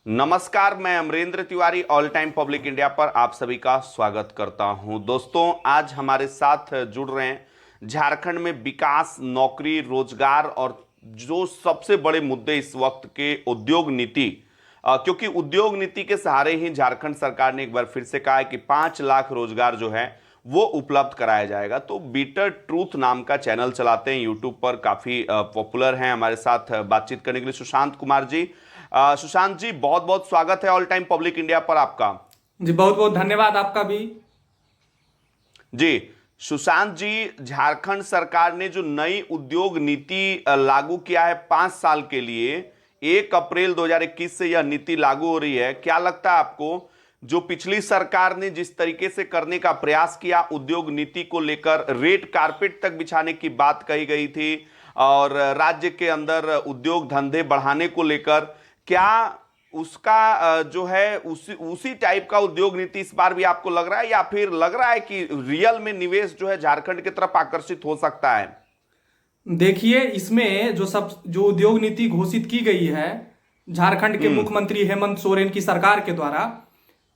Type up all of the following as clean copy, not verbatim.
नमस्कार, मैं Amarendra Tiwari all time public India पर आप सभी का स्वागत करता हूं। दोस्तों, आज हमारे साथ जुड़ रहे हैं झारखंड में विकास, नौकरी, रोजगार और जो सबसे बड़े मुद्दे इस वक्त के उद्योग नीति। क्योंकि उद्योग नीति के सहारे ही झारखंड सरकार ने एक बार फिर से कहा है कि 5 लाख रोजगार जो है वो उपलब्ध कराया जाएगा। तो बीटर ट्रूथ नाम का चैनल चलाते हैं यूट्यूब पर, काफी पॉपुलर हैं। हमारे साथ बातचीत करने के लिए सुशांत कुमार जी। सुशांत जी, बहुत बहुत स्वागत है ऑल टाइम पब्लिक इंडिया पर आपका। जी बहुत बहुत धन्यवाद आपका भी। जी सुशांत जी, झारखंड सरकार ने जो नई उद्योग नीति लागू किया है 5 साल के लिए, 1 अप्रैल 2021 से यह नीति लागू हो रही है। क्या लगता है आपको, जो पिछली सरकार ने जिस तरीके से करने का प्रयास किया उद्योग नीति को लेकर, रेड कारपेट तक बिछाने की बात कही गई थी और राज्य के अंदर उद्योग धंधे बढ़ाने को लेकर, क्या उसका जो है उसी टाइप का उद्योग नीति इस बार भी आपको लग रहा है, या फिर लग रहा है कि रियल में निवेश जो है झारखंड की तरफ आकर्षित हो सकता है? देखिए, इसमें जो उद्योग नीति घोषित की गई है झारखंड के मुख्यमंत्री हेमंत सोरेन की सरकार के द्वारा,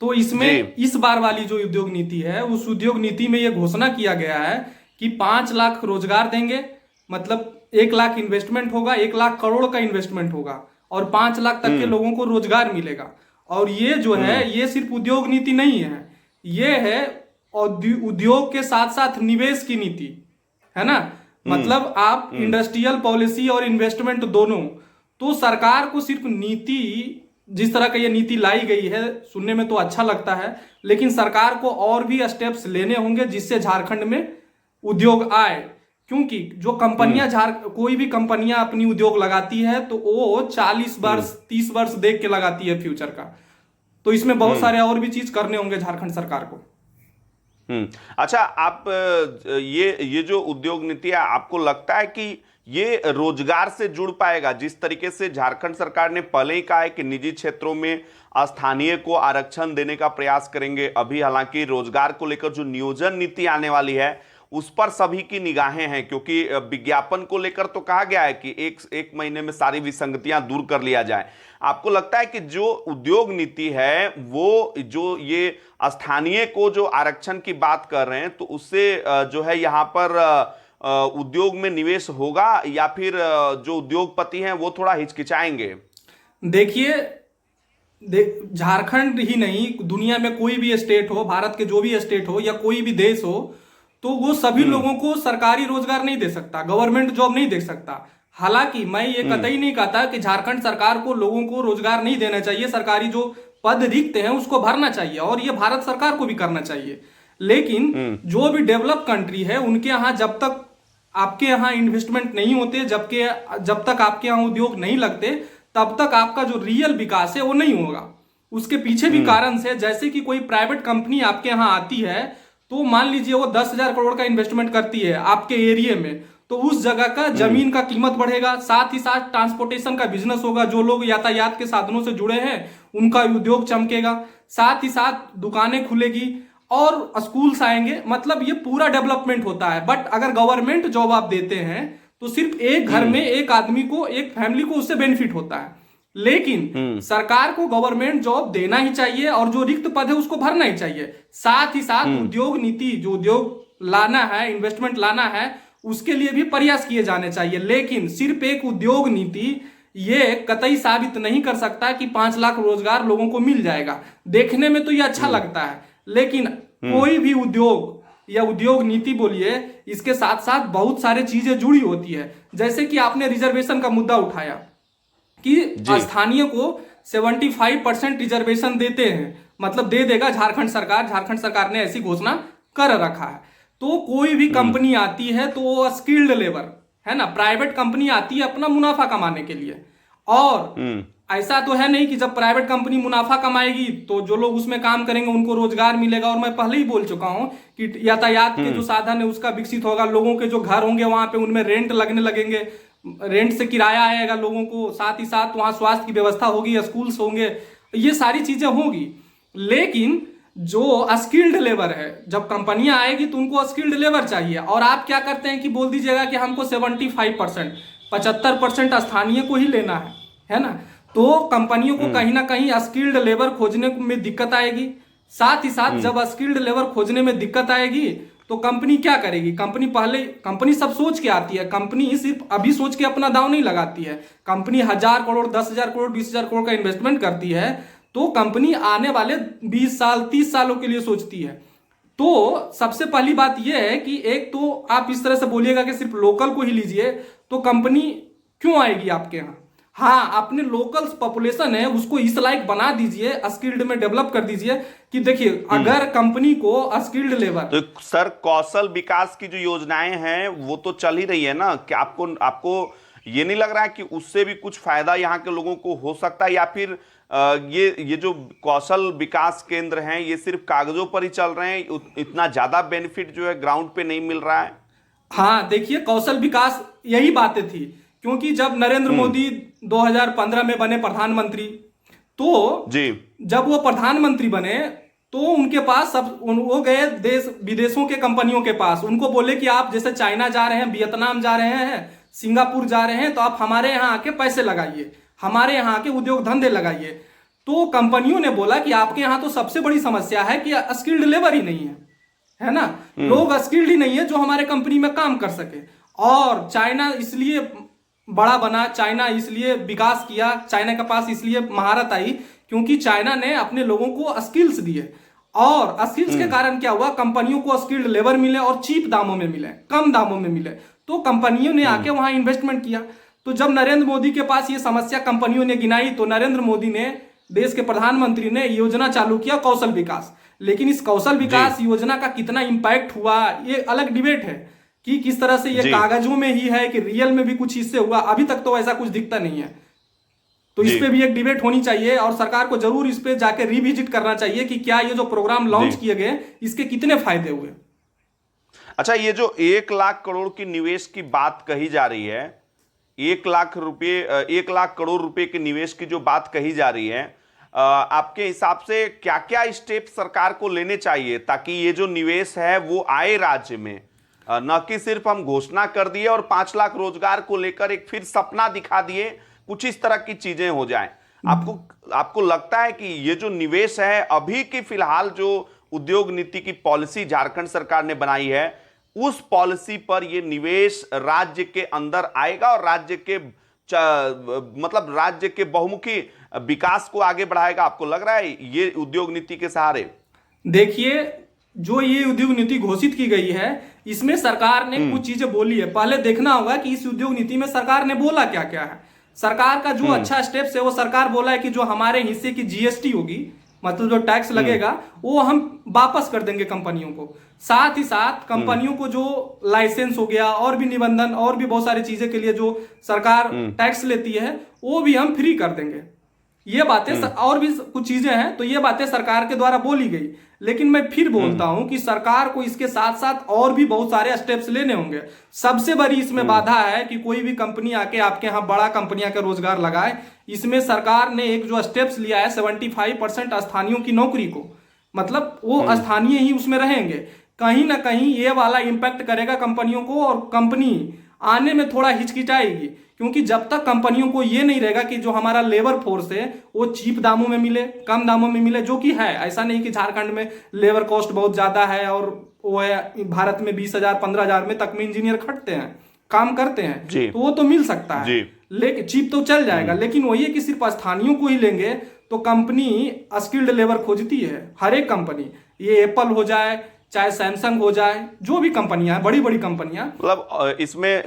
तो जी। इसमें इस बार वाली जो उद्योग नीति है, उस उद्योग नीति में यह घोषणा किया गया है कि 5 लाख रोजगार देंगे। मतलब 1 लाख इन्वेस्टमेंट होगा, 1 लाख करोड़ का इन्वेस्टमेंट होगा और 5 लाख तक के लोगों को रोजगार मिलेगा। और ये जो है, ये सिर्फ उद्योग नीति नहीं है, ये है उद्योग के साथ साथ निवेश की नीति, है ना। मतलब आप इंडस्ट्रियल पॉलिसी और इन्वेस्टमेंट दोनों, तो सरकार को सिर्फ नीति, जिस तरह का ये नीति लाई गई है सुनने में तो अच्छा लगता है, लेकिन सरकार को और भी स्टेप्स लेने होंगे जिससे झारखंड में उद्योग आए। क्योंकि जो कंपनियां कोई भी कंपनियां अपनी उद्योग लगाती है तो वो 40 वर्ष 30 वर्ष देख के लगाती है फ्यूचर का। तो इसमें बहुत सारे और भी चीज करने होंगे झारखंड सरकार को। अच्छा, आप ये जो उद्योग नीति है, आपको लगता है कि ये रोजगार से जुड़ पाएगा? जिस तरीके से झारखंड सरकार ने पहले ही कहा है कि निजी क्षेत्रों में स्थानीय को आरक्षण देने का प्रयास करेंगे। अभी हालांकि रोजगार को लेकर जो नियोजन नीति आने वाली है उस पर सभी की निगाहें हैं, क्योंकि विज्ञापन को लेकर तो कहा गया है कि एक महीने में सारी विसंगतियां दूर कर लिया जाए। आपको लगता है कि जो उद्योग नीति है, वो जो ये स्थानीय को जो आरक्षण की बात कर रहे हैं, तो उससे जो है यहाँ पर उद्योग में निवेश होगा, या फिर जो उद्योगपति हैं वो थोड़ा हिचकिचाएंगे? देखिए, झारखंड ही नहीं, दुनिया में कोई भी स्टेट हो, भारत के जो भी स्टेट हो या कोई भी देश हो, तो वो सभी लोगों को सरकारी रोजगार नहीं दे सकता, गवर्नमेंट जॉब नहीं दे सकता। हालांकि मैं ये कतई नहीं कहता कि झारखंड सरकार को लोगों को रोजगार नहीं देना चाहिए, सरकारी जो पद रिक्त हैं उसको भरना चाहिए और ये भारत सरकार को भी करना चाहिए। लेकिन जो भी डेवलप कंट्री है, उनके यहाँ जब तक आपके यहाँ इन्वेस्टमेंट नहीं होते, जब तक आपके यहाँ उद्योग नहीं लगते, तब तक आपका जो रियल विकास है वो नहीं होगा। उसके पीछे भी कारण से, जैसे कि कोई प्राइवेट कंपनी आपके यहाँ आती है, तो मान लीजिए वो 10,000 करोड़ का इन्वेस्टमेंट करती है आपके एरिया में, तो उस जगह का जमीन का कीमत बढ़ेगा, साथ ही साथ ट्रांसपोर्टेशन का बिजनेस होगा, जो लोग यातायात के साधनों से जुड़े हैं उनका उद्योग चमकेगा, साथ ही साथ दुकानें खुलेगी और स्कूल्स आएंगे। मतलब ये पूरा डेवलपमेंट होता है। बट अगर गवर्नमेंट जॉब आप देते हैं तो सिर्फ एक घर में एक आदमी को, एक फैमिली को उससे बेनिफिट होता है। लेकिन सरकार को गवर्नमेंट जॉब देना ही चाहिए और जो रिक्त पद है उसको भरना ही चाहिए। साथ ही साथ उद्योग नीति, जो उद्योग लाना है, इन्वेस्टमेंट लाना है, उसके लिए भी प्रयास किए जाने चाहिए। लेकिन सिर्फ एक उद्योग नीति ये कतई साबित नहीं कर सकता कि 5 लाख रोजगार लोगों को मिल जाएगा। देखने में तो ये अच्छा लगता है, लेकिन कोई भी उद्योग या उद्योग नीति बोलिए, इसके साथ साथ बहुत सारे चीजें जुड़ी होती है। जैसे कि आपने रिजर्वेशन का मुद्दा उठाया कि स्थानीय को 75% रिजर्वेशन देते हैं, मतलब दे देगा झारखंड सरकार। झारखंड सरकार ने ऐसी घोषणा कर रखा है। तो कोई भी कंपनी आती है तो वो स्किल्ड लेबर है ना, प्राइवेट कंपनी आती है अपना मुनाफा कमाने के लिए। और ऐसा तो है नहीं कि जब प्राइवेट कंपनी मुनाफा कमाएगी तो जो लोग उसमें काम करेंगे उनको रोजगार मिलेगा। और मैं पहले ही बोल चुका हूं कि यातायात के जो साधन है उसका विकसित होगा, लोगों के जो घर होंगे वहां पे उनमें रेंट लगने लगेंगे, रेंट से किराया आएगा लोगों को, साथ ही साथ वहां स्वास्थ्य की व्यवस्था होगी, स्कूल्स होंगे, ये सारी चीजें होगी। लेकिन जो अस्किल्ड लेबर है, जब कंपनियां आएगी तो उनको अस्किल्ड लेबर चाहिए। और आप क्या करते हैं कि बोल दीजिएगा कि हमको 75%, 75% स्थानीय को ही लेना है ना। तो कंपनियों को कहीं ना कहीं स्किल्ड लेबर खोजने में दिक्कत आएगी। साथ ही साथ जब स्किल्ड लेबर खोजने में दिक्कत आएगी तो कंपनी क्या करेगी? कंपनी सब सोच के आती है, कंपनी सिर्फ अभी सोच के अपना दांव नहीं लगाती है। कंपनी 1,000 करोड़, 10,000 करोड़, 20,000 करोड़ का इन्वेस्टमेंट करती है तो कंपनी आने वाले 20 साल 30 सालों के लिए सोचती है। तो सबसे पहली बात यह है कि एक तो आप इस तरह से बोलिएगा कि सिर्फ लोकल को ही लीजिए, तो कंपनी क्यों आएगी आपके यहाँ? हाँ, अपने लोकल पॉपुलेशन है उसको इस लायक बना दीजिए, स्किल्ड में डेवलप कर दीजिए कि देखिए अगर कंपनी को स्किल्ड लेबर। तो सर, कौशल विकास की जो योजनाएं हैं वो तो चल ही रही है ना, कि आपको ये नहीं लग रहा है कि उससे भी कुछ फायदा यहाँ के लोगों को हो सकता है, या फिर ये जो कौशल विकास केंद्र हैं ये सिर्फ कागजों पर ही चल रहे हैं, इतना ज्यादा बेनिफिट जो है ग्राउंड पे नहीं मिल रहा है? हाँ देखिए, कौशल विकास यही बातें थी, क्योंकि जब नरेंद्र मोदी 2015 में बने प्रधानमंत्री, तो जी, जब वो प्रधानमंत्री बने तो उनके पास वो गए देश विदेशों के कंपनियों के पास, उनको बोले कि आप जैसे चाइना जा रहे हैं, वियतनाम जा रहे हैं, सिंगापुर जा रहे हैं, तो आप हमारे यहाँ आके पैसे लगाइए, हमारे यहाँ आके उद्योग धंधे लगाइए। तो कंपनियों ने बोला कि आपके यहाँ तो सबसे बड़ी समस्या है कि स्किल्ड लेबर ही नहीं है ना, लोग स्किल्ड ही नहीं है जो हमारे कंपनी में काम कर सके। और चाइना इसलिए बड़ा बना, चाइना इसलिए विकास किया, चाइना के पास इसलिए महारत आई क्योंकि चाइना ने अपने लोगों को स्किल्स दिए, और स्किल्स के कारण क्या हुआ, कंपनियों को स्किल्ड लेबर मिले और चीप दामों में मिले, कम दामों में मिले, तो कंपनियों ने आके वहां इन्वेस्टमेंट किया। तो जब नरेंद्र मोदी के पास ये समस्या कंपनियों ने गिनाई तो नरेंद्र मोदी ने, देश के प्रधानमंत्री ने योजना चालू किया कौशल विकास। लेकिन इस कौशल विकास योजना का कितना इंपैक्ट हुआ ये अलग डिबेट है कि किस तरह से ये कागजों में ही है कि रियल में भी कुछ इससे हुआ, अभी तक तो ऐसा कुछ दिखता नहीं है। तो इस पे भी एक डिबेट होनी चाहिए और सरकार को जरूर इस पे जाके रिविजिट करना चाहिए कि क्या ये जो प्रोग्राम लॉन्च किए गए इसके कितने फायदे हुए। अच्छा, ये जो 1,00,000 करोड़ की निवेश की बात कही जा रही है, 1,00,000 करोड़ रुपए के निवेश की जो बात कही जा रही है, आपके हिसाब से क्या क्या स्टेप सरकार को लेने चाहिए ताकि ये जो निवेश है वो आए राज्य में, न कि सिर्फ हम घोषणा कर दिए और 5 लाख रोजगार को लेकर एक फिर सपना दिखा दिए, कुछ इस तरह की चीजें हो जाएं? आपको लगता है कि ये जो निवेश है अभी की फिलहाल जो उद्योग नीति की पॉलिसी झारखंड सरकार ने बनाई है, उस पॉलिसी पर ये निवेश राज्य के अंदर आएगा और राज्य के मतलब राज्य के बहुमुखी विकास को आगे बढ़ाएगा? आपको लग रहा है ये उद्योग नीति के सहारे? देखिए, जो ये उद्योग नीति घोषित की गई है इसमें सरकार ने कुछ चीजें बोली है, पहले देखना होगा कि इस उद्योग नीति में सरकार ने बोला क्या क्या है। सरकार का जो अच्छा स्टेप्स है वो सरकार बोला है कि जो हमारे हिस्से की जीएसटी होगी, मतलब जो टैक्स लगेगा वो हम वापस कर देंगे कंपनियों को। साथ ही साथ कंपनियों को जो लाइसेंस हो गया और भी निबंधन और भी बहुत सारी चीजें के लिए जो सरकार टैक्स लेती है वो भी हम फ्री कर देंगे। ये बातें और भी कुछ चीजें हैं, तो ये बातें सरकार के द्वारा बोली गई। लेकिन मैं फिर बोलता हूं कि सरकार को इसके साथ साथ और भी बहुत सारे स्टेप्स लेने होंगे। सबसे बड़ी इसमें बाधा है कि कोई भी कंपनी आके आपके यहाँ बड़ा कंपनियां के रोजगार लगाए। इसमें सरकार ने एक जो स्टेप्स लिया है 75% स्थानीयों की नौकरी को, मतलब वो स्थानीय ही उसमें रहेंगे, कहीं ना कहीं ये वाला इंपैक्ट करेगा कंपनियों को और कंपनी आने में थोड़ा हिचकिचाएगी। क्योंकि जब तक कंपनियों को ये नहीं रहेगा कि जो हमारा लेबर फोर्स है वो चीप दामों में मिले, कम दामों में मिले, जो कि है, ऐसा नहीं कि झारखंड में लेबर कॉस्ट बहुत ज्यादा है और वो है भारत में 20,000 15,000 में तक में इंजीनियर खटते हैं, काम करते हैं, तो वो तो मिल सकता है, लेकिन चीप तो चल जाएगा। लेकिन वही है कि सिर्फ स्थानीयों को ही लेंगे तो कंपनी स्किल्ड लेबर खोजती है, हर एक कंपनी, ये एप्पल हो जाए चाहे सैमसंग हो जाए, जो भी कंपनियां, बड़ी बड़ी कंपनियां। मतलब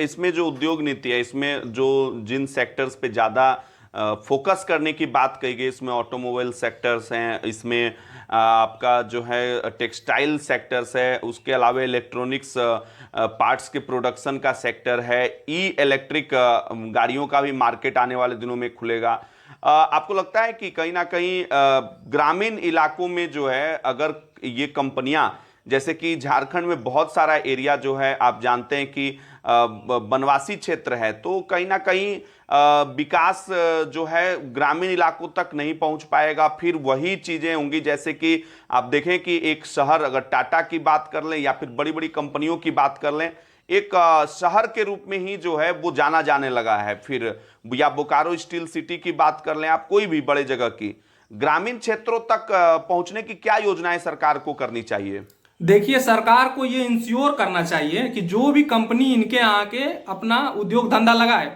इसमें जो उद्योग नीति है, इसमें जो जिन सेक्टर्स पे ज्यादा फोकस करने की बात कही गई, इसमें ऑटोमोबाइल सेक्टर्स हैं, इसमें आपका जो है टेक्सटाइल सेक्टर्स है, उसके अलावा इलेक्ट्रॉनिक्स पार्ट्स के प्रोडक्शन का सेक्टर है, इलेक्ट्रिक गाड़ियों का भी मार्केट आने वाले दिनों में खुलेगा। आपको लगता है कि कहीं ना कहीं ग्रामीण इलाकों में जो है, अगर ये कंपनियां, जैसे कि झारखंड में बहुत सारा एरिया जो है आप जानते हैं कि वनवासी क्षेत्र है, तो कहीं ना कहीं विकास जो है ग्रामीण इलाकों तक नहीं पहुंच पाएगा। फिर वही चीजें होंगी जैसे कि आप देखें कि एक शहर, अगर टाटा की बात कर लें या फिर बड़ी बड़ी कंपनियों की बात कर लें, एक शहर के रूप में ही जो है वो जाना जाने लगा है। फिर या बोकारो स्टील सिटी की बात कर लें आप, कोई भी बड़े जगह की, ग्रामीण क्षेत्रों तक पहुंचने की क्या योजनाएं सरकार को करनी चाहिए? देखिए, सरकार को ये इंश्योर करना चाहिए कि जो भी कंपनी इनके यहाँ के अपना उद्योग धंधा लगाए,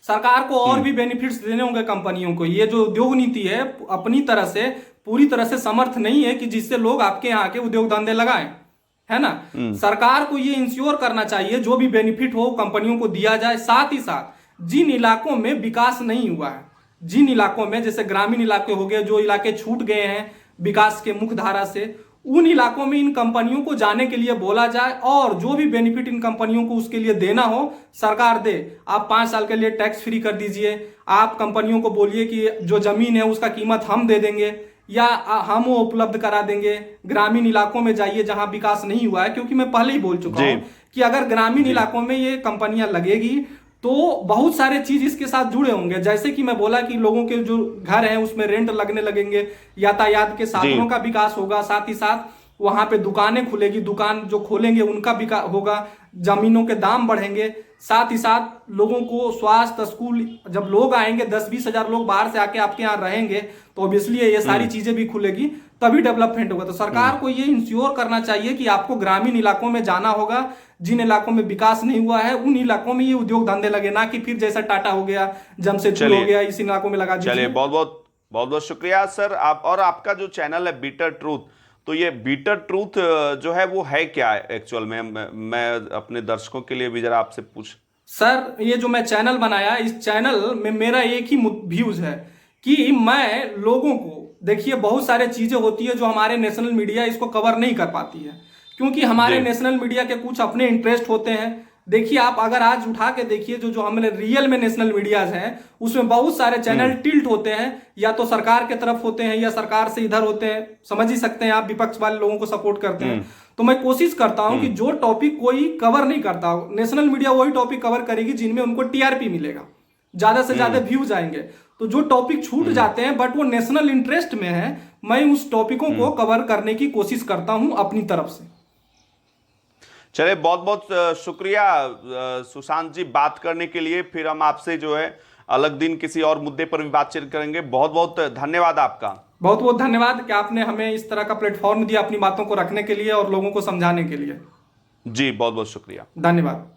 सरकार को और भी बेनिफिट्स देने होंगे कंपनियों को। ये जो उद्योग नीति है अपनी तरह से पूरी तरह से समर्थ नहीं है कि जिससे लोग आपके यहाँ के उद्योग धंधे लगाएं, है ना। सरकार को ये इंश्योर करना चाहिए जो भी बेनिफिट हो कंपनियों को दिया जाए। साथ ही साथ जिन इलाकों में विकास नहीं हुआ है, जिन इलाकों में जैसे ग्रामीण इलाके हो गए, जो इलाके छूट गए हैं विकास के मुख्य धारा से, उन इलाकों में इन कंपनियों को जाने के लिए बोला जाए और जो भी बेनिफिट इन कंपनियों को उसके लिए देना हो सरकार दे। आप 5 साल के लिए टैक्स फ्री कर दीजिए, आप कंपनियों को बोलिए कि जो जमीन है उसका कीमत हम दे देंगे या हम वो उपलब्ध करा देंगे। ग्रामीण इलाकों में जाइए जहां विकास नहीं हुआ है, क्योंकि मैं पहले ही बोल चुका हूं कि अगर ग्रामीण इलाकों में ये कंपनियां लगेगी तो बहुत सारे चीज इसके साथ जुड़े होंगे। जैसे कि मैं बोला कि लोगों के जो घर हैं उसमें रेंट लगने लगेंगे, यातायात के साधनों का विकास होगा, साथ ही साथ वहां पे दुकानें खुलेगी, दुकान जो खोलेंगे उनका विकास होगा, जमीनों के दाम बढ़ेंगे, साथ ही साथ लोगों को स्वास्थ्य, स्कूल, जब लोग आएंगे 10-20 हजार लोग बाहर से आके आपके यहाँ रहेंगे तो ऑब्वियसली ये सारी चीजें भी खुलेगी, तभी डेवलपमेंट होगा। तो सरकार को ये इंश्योर करना चाहिए कि आपको ग्रामीण इलाकों में जाना होगा, जिन इलाकों में विकास नहीं हुआ है उन इलाकों में ये उद्योग धंधे लगे, ना कि फिर जैसा टाटा हो गया, जमशेदपुर हो गया, इस इलाकों में लगा दीजिए। चलिए, बहुत बहुत शुक्रिया सर। आप और आपका जो चैनल है बीटर ट्रूथ, तो ये बीटर ट्रूथ जो है वो है क्या एक्चुअल में? मैं अपने दर्शकों के लिए भी जरा आपसे पूछ। सर, ये जो मैं चैनल बनाया, इस चैनल में मेरा एक ही व्यूज है कि मैं लोगों को, देखिए बहुत सारे चीजें होती है जो हमारे नेशनल मीडिया इसको कवर नहीं कर पाती है, क्योंकि हमारे नेशनल मीडिया के कुछ अपने इंटरेस्ट होते हैं। देखिए, आप अगर आज उठा के देखिए जो हमारे रियल में नेशनल मीडियाज हैं उसमें बहुत सारे चैनल टिल्ट होते हैं, या तो सरकार के तरफ होते हैं या सरकार से इधर होते हैं, समझ ही सकते हैं आप, विपक्ष वाले लोगों को सपोर्ट करते हैं। तो मैं कोशिश करता हूं कि जो टॉपिक कोई कवर नहीं करता हो, नेशनल मीडिया वही टॉपिक कवर करेगी जिनमें उनको टीआरपी मिलेगा, ज्यादा से ज्यादा व्यूज आएंगे। तो जो टॉपिक छूट जाते हैं बट वो नेशनल इंटरेस्ट में है, मैं उस टॉपिकों को कवर करने की कोशिश करता हूं अपनी तरफ से। चलिए, बहुत बहुत शुक्रिया सुशांत जी बात करने के लिए। फिर हम आपसे जो है अलग दिन किसी और मुद्दे पर भी बातचीत करेंगे। बहुत बहुत धन्यवाद आपका। बहुत बहुत धन्यवाद कि आपने हमें इस तरह का प्लेटफॉर्म दिया अपनी बातों को रखने के लिए और लोगों को समझाने के लिए। जी, बहुत बहुत शुक्रिया, धन्यवाद।